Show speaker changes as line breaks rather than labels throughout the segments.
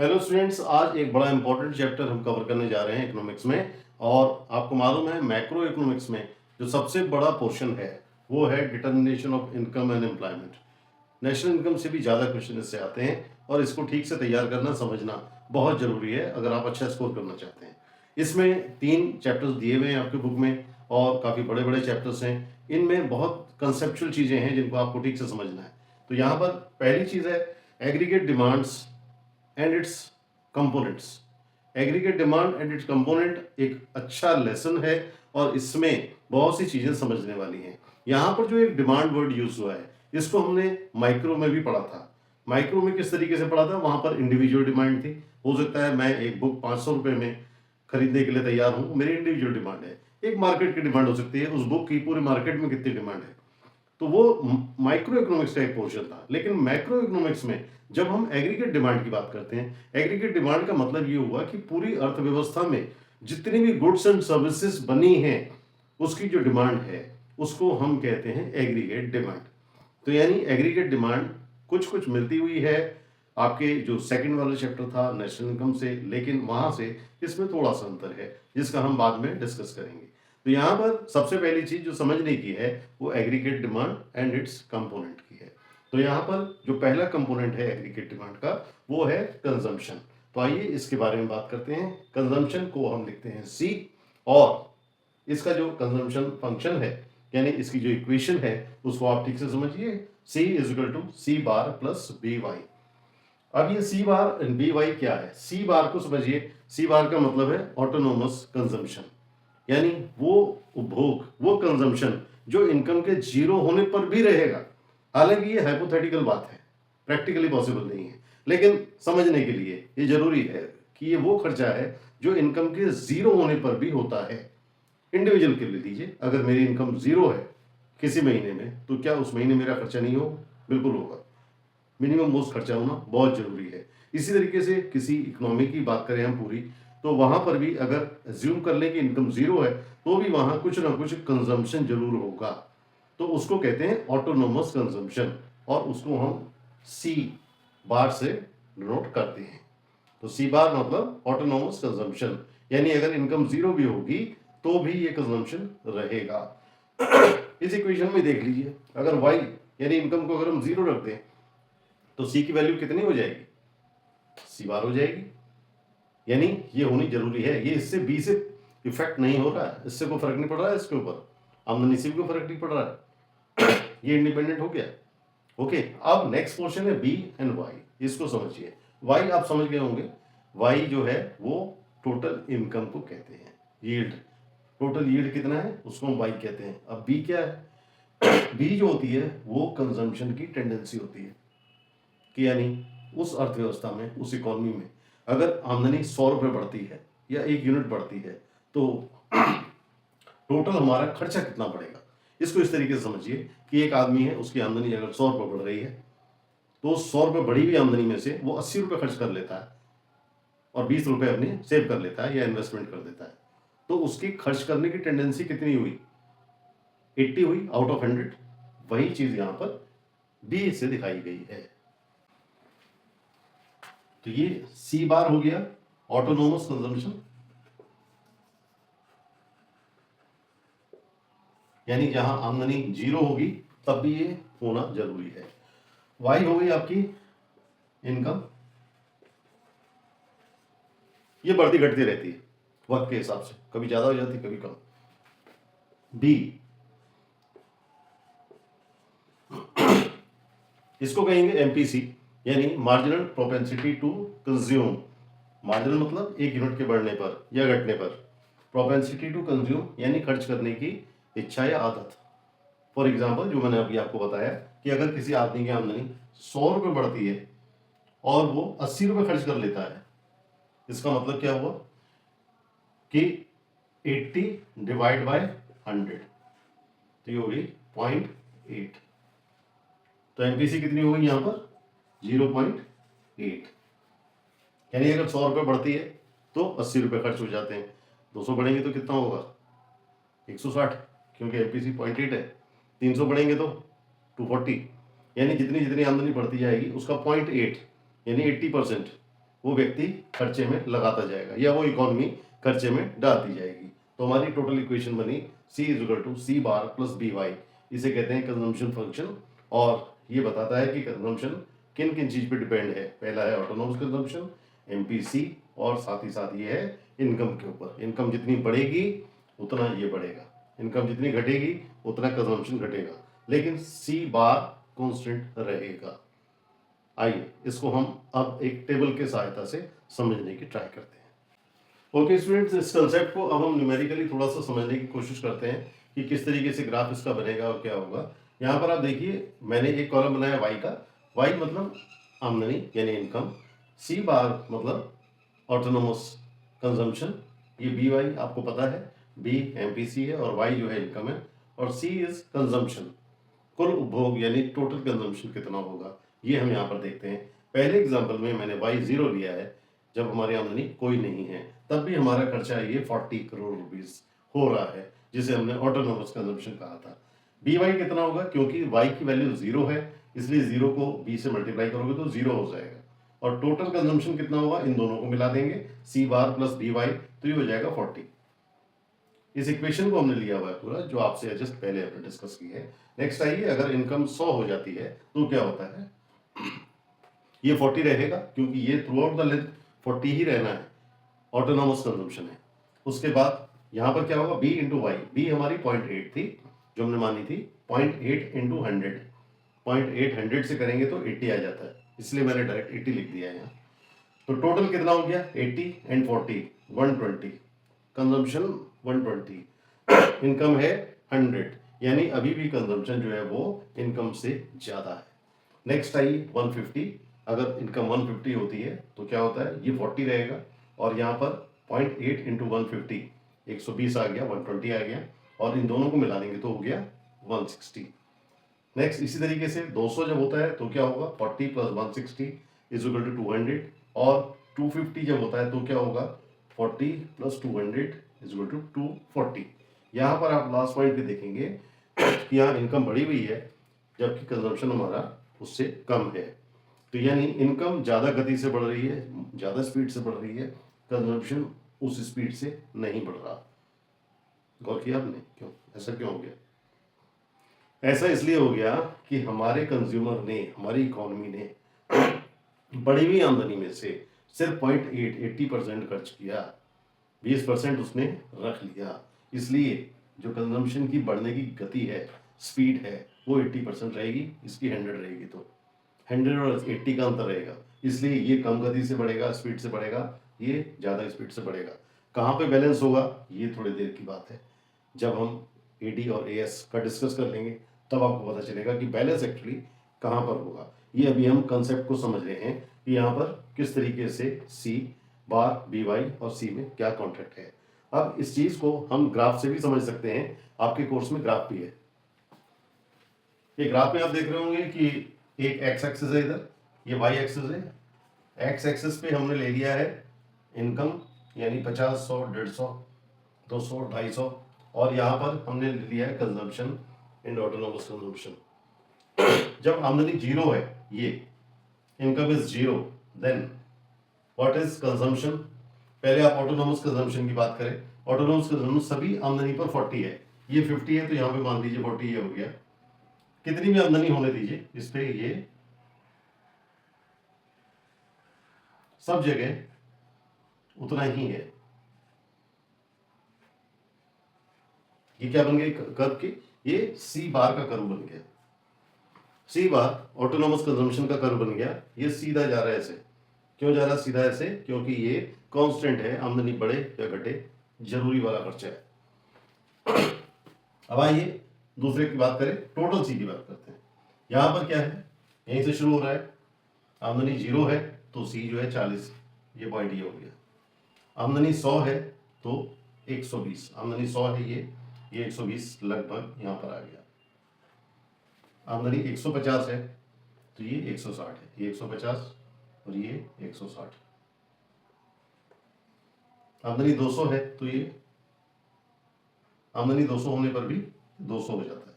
Hello students, आज एक बड़ा इंपॉर्टेंट चैप्टर हम कवर करने जा रहे हैं इकोनॉमिक्स में। और आपको मालूम है मैक्रो इकोनॉमिक्स में जो सबसे बड़ा पोर्शन है वो है determination of income and employment. National income से भी ज़्यादा क्वेश्चन इससे आते हैं और इसको ठीक से तैयार करना समझना बहुत ज़रूरी है अगर आप अच्छा स्कोर करना चाहते हैं। इसमें 3 चैप्टर्स दिए हुए हैं आपके बुक में और काफ़ी बड़े बड़े चैप्टर्स हैं। इनमें बहुत कंसेप्चुअल चीज़ें हैं जिनको आपको ठीक से समझना है। तो यहाँ पर पहली चीज़ है aggregate demands and it's components. Aggregate demand and it's component एक अच्छा लेसन है और इसमें बहुत सी चीजें समझने वाली हैं। यहाँ पर जो एक डिमांड वर्ड यूज हुआ है इसको हमने माइक्रो में भी पढ़ा था। माइक्रो में किस तरीके से पढ़ा था, वहां पर इंडिविजुअल डिमांड थी। हो सकता है मैं एक बुक 500 रुपए में खरीदने के लिए तैयार हूं, मेरी इंडिविजुअल डिमांड है। एक मार्केट की डिमांड हो सकती है, उस बुक की पूरे मार्केट में कितनी डिमांड है। तो वो माइक्रो इकोनॉमिक्स का एक पोर्शन था। लेकिन मैक्रो इकोनॉमिक्स में जब हम एग्रीगेट डिमांड की बात करते हैं, एग्रीगेट डिमांड का मतलब ये हुआ कि पूरी अर्थव्यवस्था में जितनी भी गुड्स एंड सर्विसेज बनी हैं उसकी जो डिमांड है उसको हम कहते हैं एग्रीगेट डिमांड। तो यानी एग्रीगेट डिमांड कुछ कुछ मिलती हुई है आपके जो सेकंड वाला चैप्टर था नेशनल इनकम से, लेकिन वहां से इसमें थोड़ा सा अंतर है जिसका हम बाद में डिस्कस करेंगे। तो यहाँ पर सबसे पहली चीज जो समझने की है वो aggregate demand and it's component की है। तो यहाँ पर जो पहला कंपोनेंट है एग्रीगेट डिमांड का वो है कंजम्पशन। तो आइए इसके बारे में बात करते हैं। कंजम्पशन को हम लिखते हैं सी, और इसका जो कंजम्पशन फंक्शन है यानी इसकी जो इक्वेशन है उसको आप ठीक से समझिए। C is equal to C bar plus B Y. अब ये C bar and B Y क्या है, सी बार को समझिए। सी बार का मतलब है ऑटोनोमस कंजम्पशन, यानी वो उपभोग, वो कंजम्पशन जो इनकम के जीरो होने पर भी रहेगा। हालांकि ये हाइपोथेटिकल बात है, प्रैक्टिकली पॉसिबल नहीं है, लेकिन समझने के लिए ये जरूरी है कि ये वो खर्चा है जो इनकम के जीरो होने पर भी होता है। इंडिविजुअल के लिए लीजिए, अगर मेरी इनकम जीरो है किसी महीने में तो क्या उस महीने मेरा खर्चा नहीं होगा? बिल्कुल होगा। मिनिमम मोस्ट खर्चा होना बहुत जरूरी है। इसी तरीके से किसी इकोनॉमी की बात करें हम पूरी, तो वहां पर भी अगर एज्यूम कर लें कि इनकम जीरो है तो भी वहां कुछ ना कुछ कंजम्पशन जरूर होगा। तो उसको कहते हैं ऑटोनोमस कंजम्पशन और उसको हम सी बार से डिनोट करते हैं। तो सी बार मतलब ऑटोनोमस कंजम्पशन, यानी अगर इनकम जीरो भी होगी तो भी ये कंजम्पशन रहेगा। इस इक्वेशन में देख लीजिए, अगर वाई यानी इनकम को अगर हम जीरो रख दें तो सी की वैल्यू कितनी हो जाएगी? सी बार हो जाएगी। यानी ये होनी जरूरी है। ये इससे बी से इफेक्ट नहीं हो रहा है, इससे कोई फर्क नहीं पड़ रहा है, इसके ऊपर आमदनी से भी कोई फर्क नहीं पड़ रहा है। ये इंडिपेंडेंट हो गया। ओके, अब नेक्स्ट पोर्शन है बी एंड वाई। इसको समझिए। वाई आप समझ गए होंगे। वाई जो है वो टोटल इनकम को कहते हैं, यील्ड। टोटल यील्ड कितना है उसको हम वाई कहते हैं। अब बी क्या है? बी जो होती है वो कंजम्पशन की टेंडेंसी होती है कि यानी उस अर्थव्यवस्था में, उस इकोनॉमी में अगर आमदनी 100 रुपये बढ़ती है या 1 यूनिट बढ़ती है तो टोटल हमारा खर्चा कितना बढ़ेगा। इसको इस तरीके से समझिए कि एक आदमी है, उसकी आमदनी अगर 100 रुपये बढ़ रही है तो 100 रुपये बढ़ी हुई आमदनी में से वो 80 रुपये खर्च कर लेता है और 20 रुपये अपने सेव कर लेता है या इन्वेस्टमेंट कर देता है। तो उसकी खर्च करने की टेंडेंसी कितनी हुई? 80 हुई आउट ऑफ 100। वही चीज यहां पर बी से दिखाई गई है। तो ये सी बार हो गया ऑटोनोमस कंजम्पशन, यानी जहां आमदनी जीरो होगी तब भी ये होना जरूरी है। वाई हो गई आपकी इनकम, ये बढ़ती घटती रहती है वक्त के हिसाब से, कभी ज्यादा हो जाती कभी कम। बी, इसको कहेंगे एमपीसी, यानी marginal propensity to consume. Marginal मतलब 1 यूनिट के बढ़ने पर या घटने पर, प्रोपेंसिटी टू कंज्यूम यानी खर्च करने की इच्छा या आदत। फॉर एग्जाम्पल जो मैंने अभी आपको बताया कि अगर किसी आदमी की आमदनी 100 रुपये बढ़ती है और वो 80 रुपये खर्च कर लेता है, इसका मतलब क्या हुआ कि 80 डिवाइड बाय 100, तो ये होगी 0.8। तो एमपीसी कितनी होगी यहाँ पर? 0.8। यानी अगर 100 रुपये बढ़ती है तो 80 रुपये खर्च हो जाते हैं। 200 बढ़ेंगे तो कितना होगा? 160, क्योंकि एमपीसी 0.8 है। 300 बढ़ेंगे तो 240। यानी जितनी जितनी आमदनी बढ़ती जाएगी उसका 0.8 यानी 80%। वो व्यक्ति खर्चे में लगाता जाएगा या वो इकोनॉमी खर्चे में डालती जाएगी। तो हमारी टोटल इक्वेशन बनी C is equal to C bar plus BY। इसे कहते हैं कंजम्पशन फंक्शन, और ये बताता है कि कंजम्पशन किन किन चीज पे डिपेंड है। पहला है ऑटोनोमस कंजम्पशन MPC, और साथ ही साथ ये है इनकम के ऊपर। इनकम जितनी बढ़ेगी उतना ये बढ़ेगा, इनकम जितनी घटेगी उतना कंजम्पशन घटेगा, लेकिन C बार कांस्टेंट रहेगा। आइए इसको हम अब एक टेबल के सहायता से समझने की ट्राई करते हैं। ओके स्टूडेंट्स, इस कंसेप्ट को अब हम न्यूमेरिकली थोड़ा सा समझने की कोशिश करते हैं कि किस तरीके से ग्राफ इसका बनेगा और क्या होगा। यहाँ पर आप देखिए, मैंने एक कॉलम बनाया y का। y मतलब आमदनी यानी इनकम, C बार मतलब ऑटोनोमस कंजम्पशन, ये BY आपको पता है, B MPC है और Y जो है इनकम है, और C इज कंजम्पशन, कुल उपभोग यानी टोटल कंजम्पशन कितना होगा, ये हम यहाँ पर देखते हैं। पहले एग्जांपल में मैंने Y0 लिया है, जब हमारी आमदनी कोई नहीं है, तब भी हमारा खर्चा ये 40 करोड़ रुपीस हो रहा है, जिसे हमने ऑटोनोमस कंजम्पशन कहा था। BY कितना होगा, क्योंकि Y की वैल्यू 0 है, इसलिए 0 को B से मल्टीप्लाई करोगे तो 0 हो जाएगा। और टोटल कंजम्पशन कितना होगा, इन दोनों को मिला देंगे, C बार प्लस BY, तो ये हो जाएगा 40। इस इक्वेशन को हमने लिया हुआ है पूरा, जो आपसे जस्ट पहले हमने डिस्कस की है। नेक्स्ट आइए, अगर इनकम 100 हो जाती है तो क्या होता है, ये 40 रहेगा, क्योंकि ये थ्रू आउट द लेंथ 40 ही रहना है, ऑटोनोमस कंजम्पशन है। उसके बाद यहाँ पर क्या होगा, B इंटू वाई। B हमारी 0.8 थी जो हमने मानी थी, 0.8 इंटू 100, 0.8 100 से करेंगे तो 80 आ जाता है, इसलिए मैंने डायरेक्ट 80 लिख दिया है यहाँ। तो टोटल कितना हो गया, 80 एंड 40 120, कंजम्पशन 120, इनकम है 100, यानी अभी भी कंजम्पशन जो है वो इनकम से ज्यादा है। नेक्स्ट आई 150, अगर इनकम 150 होती है तो क्या होता है, ये 40 रहेगा, और यहाँ पर 0.8 इंटू 150 120 आ गया, 120 आ गया, और इन दोनों को मिला देंगे तो हो गया 160। नेक्स्ट इसी तरीके से 200 जब होता है तो क्या होगा, 40 प्लस 160 इज इक्वल टू 200, और 250 जब होता है तो क्या होगा, 40 प्लस 200 इज इक्वल टू 240। यहाँ पर आप लास्ट पॉइंट पे देखेंगे कि यहाँ इनकम बढ़ी हुई है जबकि कंजम्पशन हमारा उससे कम है। तो यानी इनकम ज़्यादा गति से बढ़ रही है, ज़्यादा स्पीड से बढ़ रही है, कंजम्पशन उस स्पीड से नहीं बढ़ रहा। गौर किया आपने, क्यों ऐसा क्यों हो गया? ऐसा इसलिए हो गया कि हमारे कंज्यूमर ने, हमारी इकोनॉमी ने बढ़ी हुई आमदनी में से सिर्फ 80% खर्च किया, 20% उसने रख लिया। इसलिए जो कंजम्पशन की बढ़ने की गति है, स्पीड है, वो 80% रहेगी, इसकी 100 रहेगी, तो 100 और 80 का अंतर रहेगा। इसलिए ये कम गति से बढ़ेगा, स्पीड से बढ़ेगा, ये ज़्यादा स्पीड से बढ़ेगा। कहाँ पे बैलेंस होगा, ये थोड़ी देर की बात है, जब हम AD और AS का डिस्कस कर लेंगे तब आपको पता चलेगा कि बैलेंस एक्चुअली कहाँ पर होगा। ये अभी हम कंसेप्ट को समझ रहे हैं कि यहाँ पर किस तरीके से C बार BY और C में क्या कॉन्ट्रैक्ट है। अब इस चीज को हम ग्राफ से भी समझ सकते हैं, आपके कोर्स में ग्राफ भी है। ये ग्राफ में आप देख रहे होंगे कि एक एक्स एक्सिस है, इधर ये वाई एक्सिस है। एक्स एक्सिस पे हमने ले लिया है इनकम, यानी 50, 100, 150, 200, 250, और यहाँ पर हमने ले लिया है कंजम्पशन एंड ऑटोनोमस कंजम्पशन। जब आमदनी 0 है, ये income is 0, then what is consumption. पहले आप ऑटोनोमस कंजम्पशन की बात करें। ऑटोनोमस कंजम्पशन सभी आमदनी पर 40 है, ये 50 है, तो यहाँ पे मान लीजिए 40 ये हो गया। कितनी भी आमदनी होने दीजिए इस पे, ये सब जगह उतना ही है। ये क्या बन गया कर्व की, ये C बार का कर्व बन गया। C बार ऑटोनोमस कंजम्पशन का कर्व बन गया। ये सीधा जा रहा है ऐसे। क्यों जा रहा है सीधा ऐसे, क्योंकि ये कांस्टेंट है, आमदनी बढ़े या घटे जरूरी वाला खर्चा है। अब आइए दूसरे की बात करें, टोटल C की बात करते हैं। यहां पर क्या है, यहीं से शुरू हो रहा है, आमदनी 0 है तो C जो है 40, ये पॉइंट ये हो गया। आमदनी 100 है तो 120, आमदनी 100 है ये 120 लगभग यहां पर आ गया। आमदनी 150 है तो ये 160 है, ये 150 और ये 160। आमदनी 200 है तो ये आमदनी 200 होने पर भी 200 हो जाता है।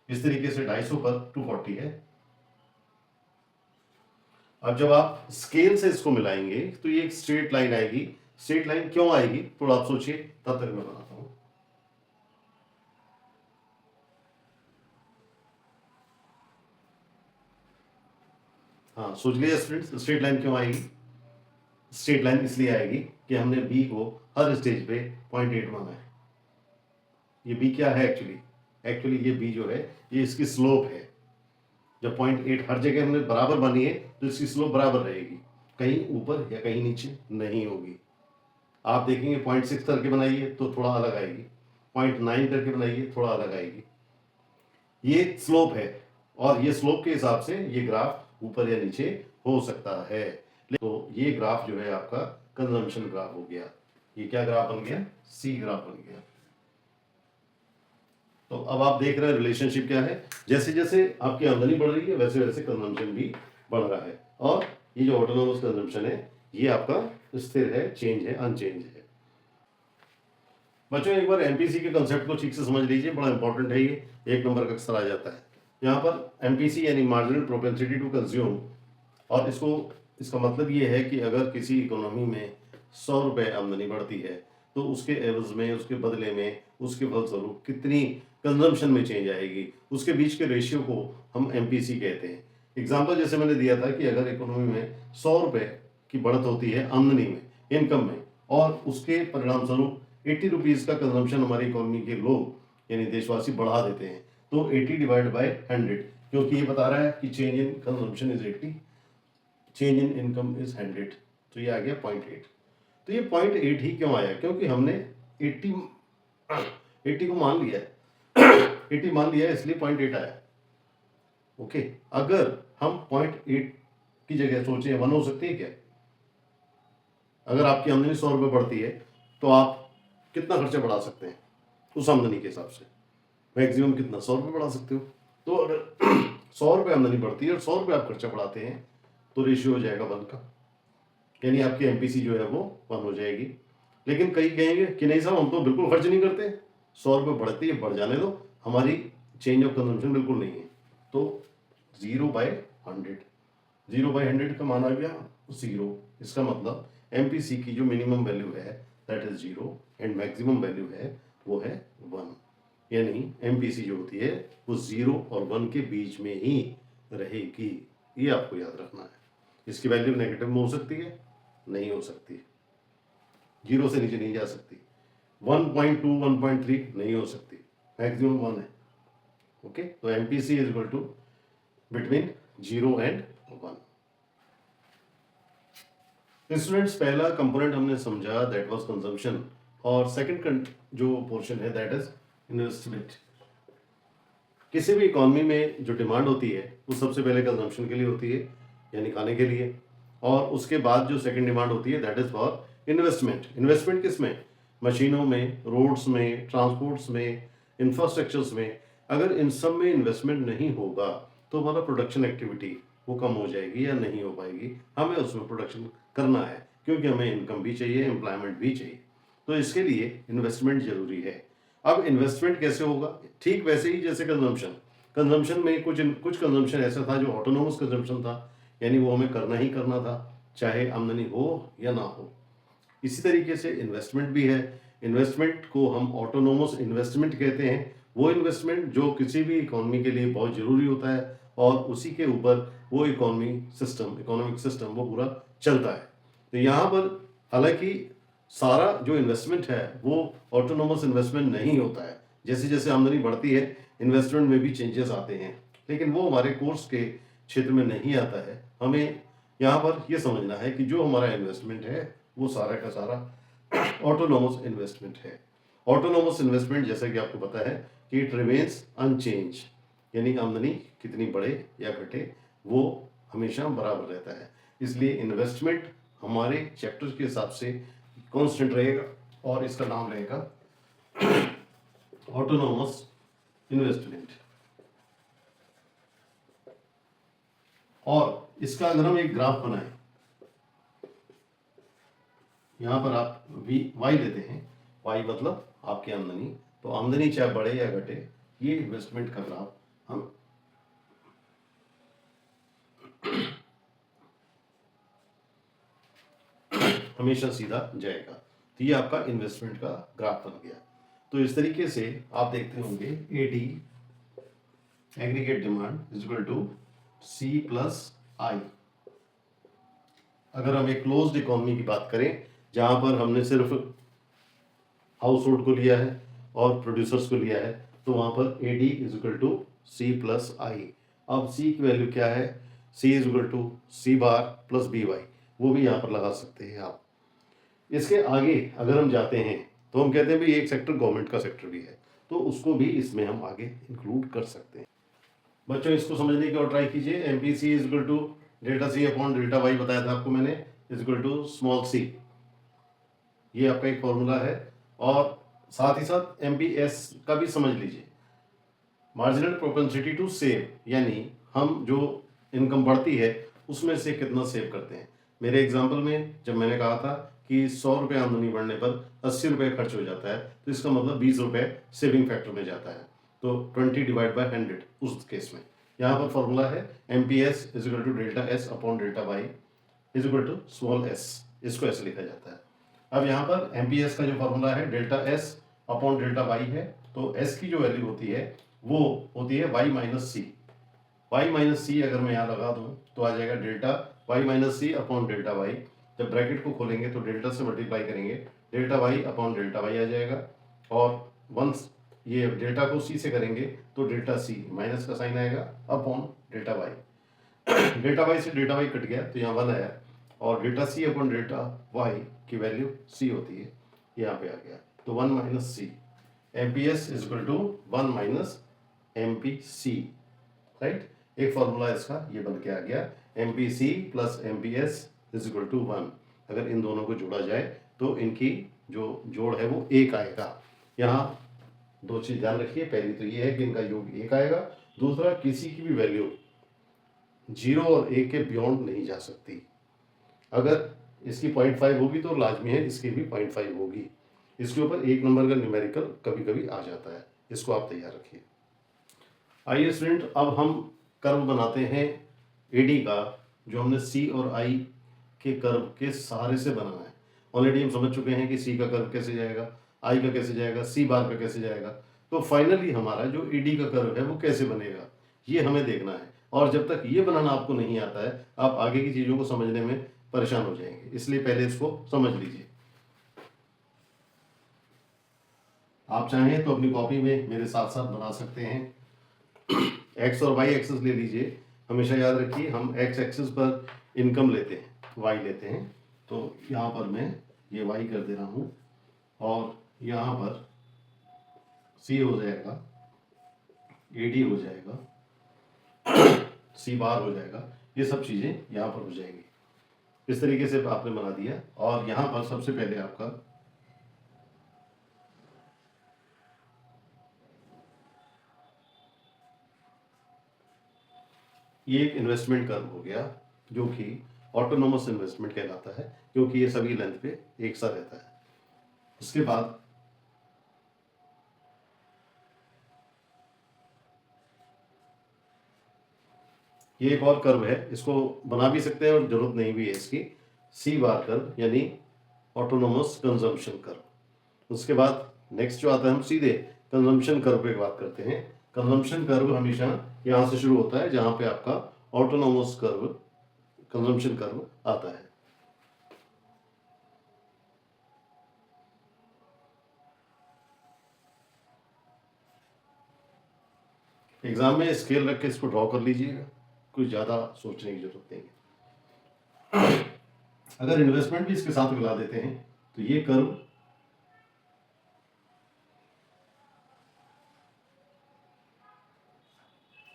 इस तरीके से 250 पर 240 है, अब जब आप स्केल से इसको मिलाएंगे तो ये एक स्ट्रेट लाइन आएगी। स्ट्रेट लाइन क्यों आएगी थोड़ा आप सोचिए, तब तक मैं बनाता हूं। हाँ, सोच लिया स्टूडेंट्स, स्ट्रेट लाइन क्यों आएगी? स्ट्रेट लाइन इसलिए आएगी कि हमने बी को हर स्टेज पे 0.8 माना है। ये बी क्या है एक्चुअली? एक्चुअली ये बी जो है ये इसकी स्लोप है। जब 0.8 हर जगह हमने बराबर मानी है तो इसकी स्लोप बराबर रहेगी, कहीं ऊपर या कहीं नीचे नहीं होगी। आप देखेंगे 0.6 करके बनाइए तो थोड़ा अलग आएगी, 0.9 करके बनाइए थोड़ा अलग आएगी। ये स्लोप है और ये स्लोप के हिसाब से ये ग्राफ ऊपर या नीचे हो सकता है। तो ये ग्राफ जो है आपका कंजम्पशन ग्राफ हो गया। ये क्या ग्राफ बन गया? सी ग्राफ बन गया। तो अब आप देख रहे हैं रिलेशनशिप क्या है, जैसे जैसे आपकी आमदनी बढ़ रही है वैसे वैसे कंजम्पशन भी बढ़ रहा है। और ये जो ऑटोनोमस कंजम्पशन है ये आपका स्थिर है, चेंज है, अनचेंज है। बच्चों एक बार एमपीसी के कंसेप्ट को ठीक से समझ लीजिए, बड़ा इंपॉर्टेंट है ये, 1 नंबर का अक्सर आ जाता है। यहाँ पर एमपीसी यानी मार्जिनल प्रोपेंसिटी टू कंज्यूम, और इसका मतलब ये है कि अगर किसी इकोनॉमी में 100 रुपये आमदनी बढ़ती है तो उसके एवज में, उसके बदले में, उसके फलस्वरूप कितनी कंजम्पशन में चेंज आएगी, उसके बीच के रेशियो को हम एमपीसी कहते हैं। एग्जाम्पल जैसे मैंने दिया था कि अगर इकोनॉमी में 100 रुपये की बढ़त होती है आमदनी में, इनकम में, और उसके परिणाम स्वरूप 80 रुपीज़ का कंजम्पशन हमारी इकोनॉमी के लोग यानी देशवासी बढ़ा देते हैं, तो 80 डिवाइड बाय 100, क्योंकि ये बता रहा है कि change in consumption is 80, change in income is 100, तो ये आ गया 0.8। तो ये 0.8 ही क्यों आया? क्योंकि हमने 80 को मान लिया है 80 मान लिया है, इसलिए 0.8 आया। ओके, अगर हम 0.8 की जगह सोचें 1 हो सकती है क्या? अगर आपकी आमदनी 100 रुपये बढ़ती है तो आप कितना खर्चा बढ़ा सकते हैं उस आमदनी के हिसाब से? मैक्सिमम कितना? 100 रुपये बढ़ा सकते हो। तो अगर 100 रुपये आमदनी बढ़ती है और 100 रुपये आप खर्चा बढ़ाते हैं तो रेशियो हो जाएगा 1 का, यानी आपकी एमपीसी जो है वो 1 हो जाएगी। लेकिन कई कहेंगे कि नहीं साहब हम तो बिल्कुल खर्च नहीं करते, 100 रुपये बढ़ती है बढ़ जाने दो, हमारी चेंज ऑफ कंजम्पशन बिल्कुल नहीं है। तो 0/100, 0/100 का मान आ गया 0। इसका मतलब एमपीसी की जो मिनिमम वैल्यू है that is 0 and maximum value है वो है 1। यानी एमपीसी जो होती है वो 0 और 1 के बीच में ही रहेगी, ये आपको याद रखना है। इसकी वैल्यू नेगेटिव में हो सकती है, नहीं हो सकती, 0 से नीचे नहीं जा सकती, 1.2 1.3 नहीं हो सकती, मैक्सिमम 1 है। ओके, तो MPC is equal to between 0 and 1। Students पहला कंपोनेंट हमने समझा दैट वाज कंजम्पशन, और सेकंड जो पोर्शन है दैट इज इन्वेस्टमेंट। किसी भी इकोनॉमी में जो डिमांड होती है वो सबसे पहले कंजम्पशन के लिए होती है, यानी खाने के लिए, और उसके बाद जो सेकंड डिमांड होती है that is for investment. Investment किस में? मशीनों में, रोड्स में, ट्रांसपोर्ट्स में, इंफ्रास्ट्रक्चर्स में। अगर इन सब में इन्वेस्टमेंट नहीं होगा तो हमारा प्रोडक्शन एक्टिविटी वो कम हो जाएगी या नहीं हो पाएगी। हमें उसमें प्रोडक्शन करना है क्योंकि हमें इनकम भी चाहिए, एम्प्लॉयमेंट भी चाहिए, तो इसके लिए इन्वेस्टमेंट जरूरी है। अब इन्वेस्टमेंट कैसे होगा? ठीक वैसे ही जैसे कंजम्पशन। कंजम्पशन में कुछ कंजम्पशन ऐसा था जो ऑटोनोमस कंजम्पशन था, यानी वो हमें करना ही करना था चाहे आमदनी हो या ना हो। इसी तरीके से इन्वेस्टमेंट भी है। इन्वेस्टमेंट को हम ऑटोनोमस इन्वेस्टमेंट कहते हैं, वो इन्वेस्टमेंट जो किसी भी इकोनॉमी के लिए बहुत जरूरी होता है और उसी के ऊपर वो इकोनॉमिक सिस्टम वो पूरा चलता है। तो यहाँ पर हालांकि सारा जो इन्वेस्टमेंट है वो ऑटोनोमस इन्वेस्टमेंट नहीं होता है। जैसे जैसे आमदनी बढ़ती है इन्वेस्टमेंट में भी चेंजेस आते हैं, लेकिन वो हमारे कोर्स के क्षेत्र में नहीं आता है। हमें यहाँ पर यह समझना है कि जो हमारा इन्वेस्टमेंट है वो सारा का सारा ऑटोनोमस इन्वेस्टमेंट है। ऑटोनोमस इन्वेस्टमेंट जैसा कि आपको पता है कि इट रिमेन्स अनचेंज, यानी आमदनी कितनी बढ़े या घटे वो हमेशा बराबर रहता है। इसलिए इन्वेस्टमेंट हमारे चैप्टर के हिसाब से कांस्टेंट रहेगा और इसका नाम रहेगा ऑटोनोमस इन्वेस्टमेंट। और इसका अगर हम एक ग्राफ बनाएं, यहां पर आप वाई लेते हैं, वाई मतलब आपकी आमदनी, तो आमदनी चाहे बढ़े या घटे ये इन्वेस्टमेंट का ग्राफ हम हमेशा सीधा जाएगा। तो ये आपका इन्वेस्टमेंट का ग्राफ बन गया। तो इस तरीके से आप देखते होंगे AD aggregate demand is equal to C plus I. अगर हम एक क्लोज्ड इकोनॉमी की बात करें जहां पर हमने सिर्फ हाउस होल्ड को लिया है और प्रोड्यूसर्स को लिया है, तो वहां पर A D is equal to C plus I. अब सी की वैल्यू क्या है, C is equal to C bar plus B Y, वो भी यहाँ पर लगा सकते हैं आप। इसके आगे अगर हम जाते हैं तो हम कहते हैं भाई एक सेक्टर गवर्नमेंट का सेक्टर भी है, तो उसको भी इसमें हम आगे इंक्लूड कर सकते हैं। बच्चों इसको समझने की और ट्राई कीजिए। M P C is equal to delta C upon delta Y बताया था आपको मैंने, is equal to small c, ये आपका एक फॉर्मूला है। और साथ ही साथ एमपीएस का भी समझ लीजिए, मार्जिनल प्रोपेंसिटी टू सेव, यानी हम जो इनकम बढ़ती है उसमें से कितना सेव करते हैं। मेरे एग्जाम्पल में जब मैंने कहा था कि 100 रुपये आमदनी बढ़ने पर 80 रुपये खर्च हो जाता है, तो इसका मतलब 20 रुपये सेविंग फैक्टर में जाता है, तो 20 डिवाइड बाय 100 उस केस में। यहाँ पर फॉर्मूला है M P S is equal to delta S upon delta Y is equal to small s, इसको ऐसे लिखा जाता है। अब यहाँ पर एम पी एस का जो फॉर्मूला है delta S upon delta Y है, तो एस की जो वैल्यू होती है वो होती है Y minus C. Y minus C अगर मैं यहाँ लगा दूँ तो आ जाएगा delta Y minus C upon delta Y. जब ब्रैकेट को खोलेंगे तो डेल्टा से मल्टीप्लाई करेंगे, delta Y upon delta Y आ जाएगा। और वंस ये डेल्टा को सी से करेंगे तो डेल्टा सी माइनस का साइन आएगा upon delta Y. Delta Y से डेल्टा वाई कट गया तो यहाँ 1 आया, और delta C upon delta Y की वैल्यू सी होती है, यहाँ पे आ गया, तो 1 minus C. M P S is equal to 1 minus M P C, right. एक फॉर्मूला इसका ये बन के आ गया, M P C plus M P S is equal to 1। अगर इन दोनों को जोड़ा जाए तो इनकी जो जोड़ है वो 1 आएगा। यहाँ दो चीज ध्यान रखिए, पहली तो ये है कि इनका योग 1 आएगा, दूसरा किसी की भी वैल्यू 0 और 1 के बियॉन्ड नहीं जा सकती। अगर इसकी 0.5 होगी तो लाजमी है इसकी भी 0.5 होगी। इसके ऊपर 1 नंबर का न्यूमेरिकल कभी कभी आ जाता है, इसको आप तैयार रखिए। आइए स्टूडेंट, अब हम कर्व बनाते हैं एडी का, जो हमने सी और आई के कर्व के सहारे से बनाना है। ऑलरेडी हम समझ चुके हैं कि सी का कर्व कैसे जाएगा, आई का कैसे जाएगा, सी बार का कैसे जाएगा। तो फाइनली हमारा जो एडी का कर्व है वो कैसे बनेगा, ये हमें देखना है। और जब तक ये बनाना आपको नहीं आता है, आप आगे की चीज़ों को समझने में परेशान हो जाएंगे, इसलिए पहले इसको समझ लीजिए। आप चाहें तो अपनी कॉपी में मेरे साथ साथ बना सकते हैं। एक्स और वाई एक्सेस ले लीजिए। हमेशा याद रखिए हम एक्स एक्सेस पर इनकम लेते हैं, वाई लेते हैं, तो यहाँ पर मैं ये वाई कर दे रहा हूँ, और यहाँ पर सी हो जाएगा, ए डी हो जाएगा, सी बार हो जाएगा, ये सब चीज़ें यहाँ पर हो जाएंगी। इस तरीके से आपने बना दिया। और यहाँ पर सबसे पहले आपका ये एक इन्वेस्टमेंट कर्व हो गया, जो कि ऑटोनोमस इन्वेस्टमेंट कहलाता है, क्योंकि ये सभी लेंथ पे एक सा रहता है। उसके बाद ये एक और कर्व है, इसको बना भी सकते हैं और जरूरत नहीं भी है इसकी, सी बार कर्व, यानी ऑटोनोमस कंजम्पशन कर्व। उसके बाद नेक्स्ट जो आता है, हम सीधे कंजम्पशन कर्व पे बात करते हैं। कंजम्पशन कर्व हमेशा यहाँ से शुरू होता है, जहां पे आपका ऑटोनोमस कर्व, कंजम्पशन कर्व आता है। एग्जाम में स्केल रख के इसको ड्रॉ कर लीजिएगा, कुछ ज़्यादा सोचने की जरूरत नहीं है। अगर इन्वेस्टमेंट भी इसके साथ मिला देते हैं तो ये कर्व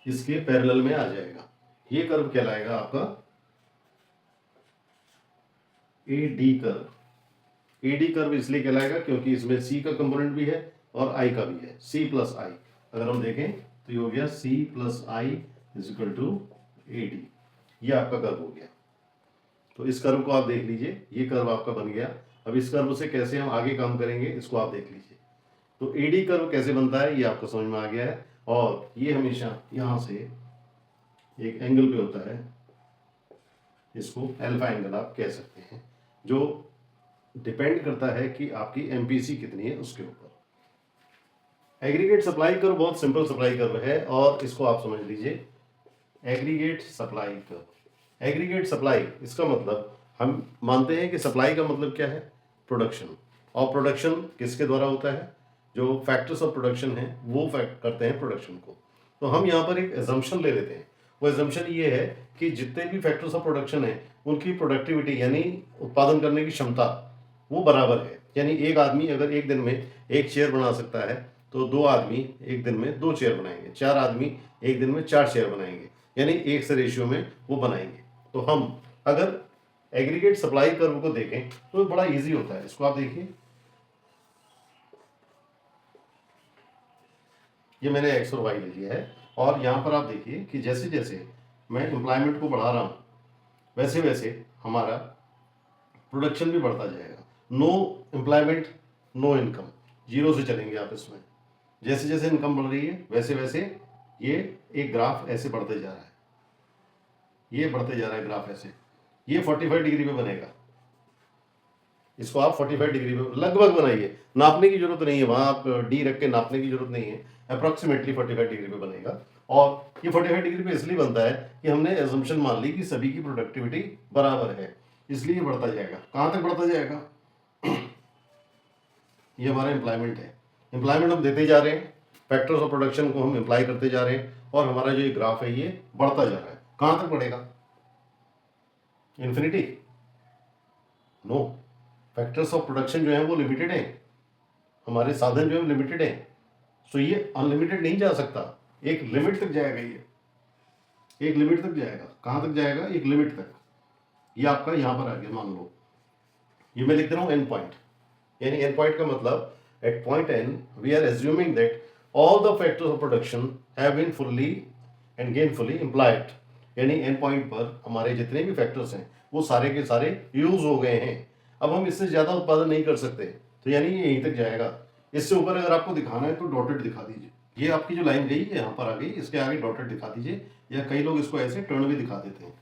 इसके पैरेलल में आ जाएगा। ये कर्व कहलाएगा आपका A D curve. A D curve इसलिए कहलाएगा क्योंकि इसमें सी का कंपोनेंट भी है और आई का भी है, सी प्लस आई। अगर हम देखें तो ये हो गया C plus I is equal to A D, ये आपका कर्व हो गया। तो इस कर्व को आप देख लीजिए, ये कर्व आपका बन गया। अब इस कर्व से कैसे हम आगे काम करेंगे इसको आप देख लीजिए। तो ए डी कर्व कैसे बनता है ये आपको समझ में आ गया है, और ये हमेशा यहाँ से एक एंगल पे होता है, इसको अल्फा एंगल आप कह सकते हैं, जो डिपेंड करता है कि आपकी एमपीसी कितनी है उसके ऊपर। एग्रीगेट सप्लाई कर्व बहुत सिंपल सप्लाई कर्व है और इसको आप समझ लीजिए। Aggregate supply curve, aggregate supply इसका मतलब हम मानते हैं कि सप्लाई का मतलब क्या है, प्रोडक्शन, और प्रोडक्शन किसके द्वारा होता है, जो फैक्टर्स ऑफ प्रोडक्शन है वो फैक्ट करते हैं प्रोडक्शन को। तो हम यहाँ पर एक एजम्पशन ले लेते हैं। वो एजम्पशन ये है कि जितने भी फैक्टर्स ऑफ प्रोडक्शन है उनकी प्रोडक्टिविटी यानी उत्पादन करने की क्षमता वो बराबर है। यानी एक आदमी अगर एक दिन में एक चेयर बना सकता है तो दो आदमी एक दिन में दो चेयर बनाएंगे, चार आदमी एक दिन में चार चेयर बनाएंगे, यानी एक से रेशियो में वो बनाएंगे। तो हम अगर एग्रीगेट सप्लाई कर्व को देखें तो बड़ा इजी होता है। इसको आप देखिए, ये मैंने एक्स और वाई ले लिया है और यहाँ पर आप देखिए कि जैसे जैसे मैं एम्प्लॉयमेंट को बढ़ा रहा हूँ वैसे वैसे हमारा प्रोडक्शन भी बढ़ता जाएगा। No employment no income, zero से चलेंगे आप इसमें। जैसे जैसे इनकम बढ़ रही है वैसे वैसे ये एक ग्राफ ऐसे बढ़ते जा रहा है, ये बढ़ते जा रहा है ग्राफ ऐसे। ये 45 डिग्री पे बनेगा। इसको आप 45 डिग्री पे लगभग बनाइए, नापने की जरूरत नहीं है, वहां आप डी रख के नापने की जरूरत नहीं है, अप्रोक्सीमेटली 45 डिग्री पे बनेगा। और ये 45 डिग्री पे इसलिए बनता है कि हमने एजम्पशन मान ली कि सभी की प्रोडक्टिविटी बराबर है, इसलिए बढ़ता जाएगा। कहां तक बढ़ता जाएगा, ये हमारा एम्प्लॉयमेंट है। एम्प्लॉयमेंट हम देते जा रहे हैं, फैक्टर्स ऑफ प्रोडक्शन को हम एम्प्लॉय करते जा रहे हैं और हमारा जो ये ग्राफ है ये बढ़ता जा रहा है। कहां तक बढ़ेगा, infinity? No, factors of production जो है वो लिमिटेड है, हमारे साधन जो है लिमिटेड है, सो ये अनलिमिटेड नहीं जा सकता, एक लिमिट तक जाएगा। ये एक लिमिट तक जाएगा। कहां तक जाएगा, एक लिमिट तक। ये आपका यहां पर आ गया, मान लो ये मैं लिख दे रहा हूं एन पॉइंट, यानी एन पॉइंट का मतलब at point N we are assuming that all the factors of production have been fully and gainfully employed. यानी एन पॉइंट पर हमारे जितने भी फैक्टर्स हैं वो सारे के सारे यूज हो गए हैं। अब हम इससे ज्यादा उत्पादन नहीं कर सकते, तो यानी ये यहीं तक जाएगा। इससे ऊपर अगर आपको दिखाना है तो डॉटेड दिखा दीजिए। ये आपकी जो लाइन गई है यहाँ पर आ गई, इसके आगे डॉटेड दिखा दीजिए, या कई लोग इसको ऐसे टर्न भी दिखा देते हैं।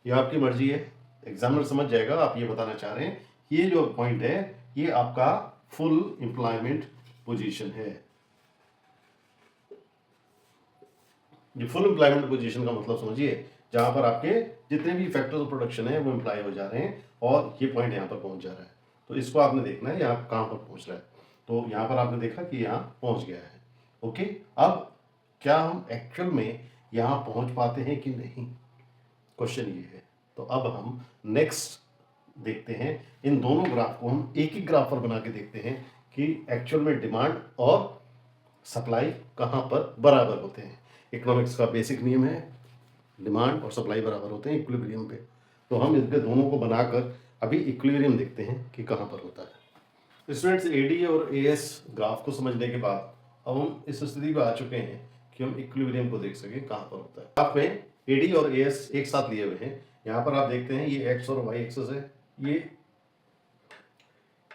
ये आपकी मर्जी है, एग्जामिनर समझ जाएगा आप ये बताना चाह रहे हैं। ये जो पॉइंट है ये आपका फुल एम्प्लॉयमेंट पोजीशन है। ये फुल एम्प्लॉयमेंट पोजीशन का मतलब समझिए, जहां पर आपके जितने भी फैक्टर्स ऑफ प्रोडक्शन है वो एम्प्लॉय हो जा रहे हैं और ये पॉइंट यहाँ पर पहुंच जा रहा है। तो इसको आपने देखना है यहाँ कहाँ पर पहुंच रहा है। तो यहाँ पर आपने देखा कि यहाँ पहुंच गया है। ओके, अब क्या हम एक्चुअल में यहाँ पहुंच पाते हैं कि नहीं, क्वेश्चन ये है। तो अब हम नेक्स्ट देखते हैं, इन दोनों ग्राफ को हम एक ही ग्राफ पर बना के देखते हैं कि एक्चुअल में डिमांड और सप्लाई कहाँ पर बराबर होते हैं। इकोनॉमिक्स का बेसिक नियम है, डिमांड और सप्लाई बराबर होते हैं इक्विलिब्रियम पे। तो हम इनके दोनों को बनाकर अभी इक्विलिब्रियम देखते हैं कि कहाँ पर होता है। स्टूडेंट्स, एडी और एएस ग्राफ को समझने के बाद अब हम इस स्थिति पर आ चुके हैं कि हम इक्विलिब्रियम को देख सकें कहाँ पर होता है। ग्राफ में एडी और एएस एक साथ लिए हुए हैं। यहाँ पर आप देखते हैं ये एक्स और वाई एक्सिस है। ये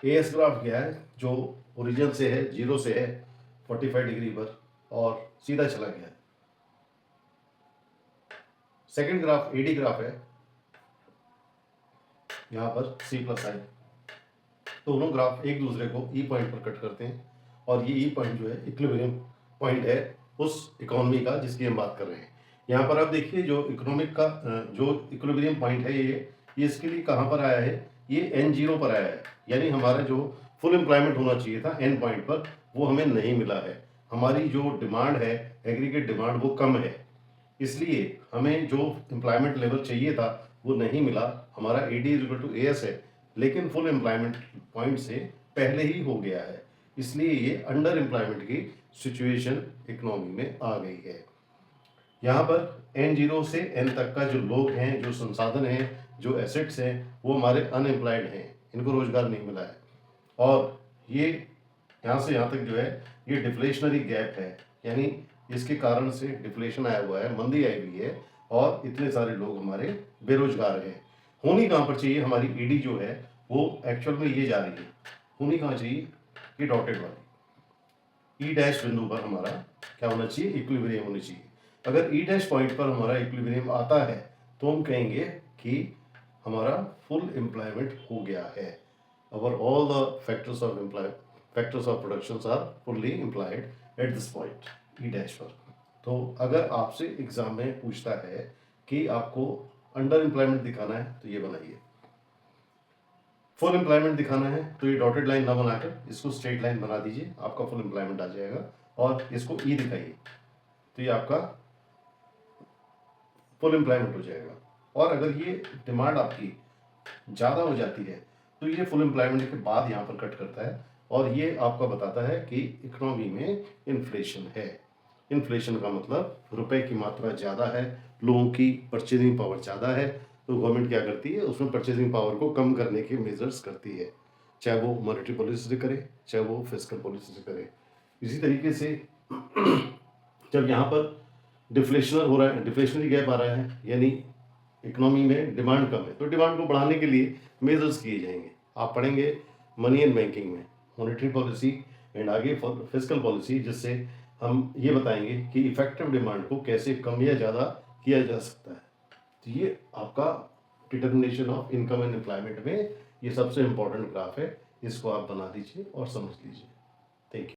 एएस ग्राफ क्या है, जो ओरिजिन से है, जीरो से है 45 डिग्री पर और सीधा चला गया है। सेकेंड ग्राफ एडी ग्राफ है, यहाँ पर सी प्लस आई। दोनों ग्राफ एक दूसरे को ई पॉइंट पर कट करते हैं और ये ई पॉइंट जो है इक्विलिब्रियम पॉइंट है उस इकोनॉमी का जिसकी हम बात कर रहे हैं। यहाँ पर आप देखिए जो इकोनॉमिक का जो इक्विलिब्रियम पॉइंट है ये इसके लिए कहाँ पर आया है, ये N0 पर आया है। यानी हमारा जो फुल एम्प्लॉयमेंट होना चाहिए था N पॉइंट पर वो हमें नहीं मिला है। हमारी जो डिमांड है, एग्रीगेट डिमांड, वो कम है, इसलिए हमें जो एम्प्लॉयमेंट लेवल चाहिए था वो नहीं मिला। हमारा AD इक्वल टू AS है, लेकिन फुल एम्प्लॉयमेंट पॉइंट से पहले ही हो गया है, इसलिए ये अंडर एम्प्लॉयमेंट की सिचुएशन इकोनॉमी में आ गई है। यहाँ पर N0 से N तक का जो लोग हैं, जो संसाधन हैं, जो एसेट्स हैं, वो हमारे अनएम्प्लॉयड हैं, इनको रोजगार नहीं मिला है। और ये यहाँ से यहाँ तक जो है ये डिफ्लेशनरी गैप है, यानी इसके कारण से डिफ्लेशन आया हुआ है, मंदी आई हुई है और इतने सारे लोग हमारे बेरोजगार हैं। होनी कहाँ पर चाहिए, हमारी ईडी जो है वो एक्चुअल में ये जा रही है, होनी कहाँ चाहिए, ये डॉटेड वाली ई डैश बिंदु पर हमारा क्या होना चाहिए, इक्विलिब्रियम होनी चाहिए। अगर ई डैश पॉइंट पर हमारा इक्विलिब्रियम आता है तो हम कहेंगे कि हमारा फुल एम्प्लॉयमेंट हो गया है। our all the factors of productions are fully implied at this point E dash पर। तो अगर आपसे एग्जाम में पूछता है कि आपको अंडर एम्प्लॉयमेंट दिखाना है तो ये बनाइए, फुल एम्प्लॉयमेंट दिखाना है तो ये डॉटेड लाइन ना बनाकर इसको स्ट्रेट लाइन बना दीजिए, आपका फुल एम्प्लॉयमेंट आ जाएगा। और इसको ई दिखाइए तो ये आपका फुल एम्प्लॉयमेंट हो जाएगा। और अगर ये डिमांड आपकी ज़्यादा हो जाती है तो ये फुल एम्प्लॉयमेंट के बाद यहाँ पर कट करता है और ये आपका बताता है कि इकोनॉमी में इन्फ्लेशन है। इन्फ्लेशन का मतलब रुपए की मात्रा ज़्यादा है, लोगों की परचेजिंग पावर ज़्यादा है, तो गवर्नमेंट क्या करती है, उसमें परचेजिंग पावर को कम करने के मेजर्स करती है, चाहे वो मॉनेटरी पॉलिसी से करे चाहे वो फिस्कल पॉलिसी से करे। इसी तरीके से जब यहाँ पर डिफ्लेशनर हो रहा है, डिफ्लेशनरी गैप आ रहा है, यानी इकोनॉमी में डिमांड कम है, तो डिमांड को बढ़ाने के लिए मेजर्स किए जाएंगे। आप पढ़ेंगे मनी एंड बैंकिंग में मॉनेटरी पॉलिसी एंड आगे फिस्कल पॉलिसी, जिससे हम ये बताएंगे कि इफेक्टिव डिमांड को कैसे कम या ज़्यादा किया जा सकता है। तो ये आपका determination of income and employment में ये सबसे इंपॉर्टेंट ग्राफ है, इसको आप बना दीजिए और समझ लीजिए। Thank you.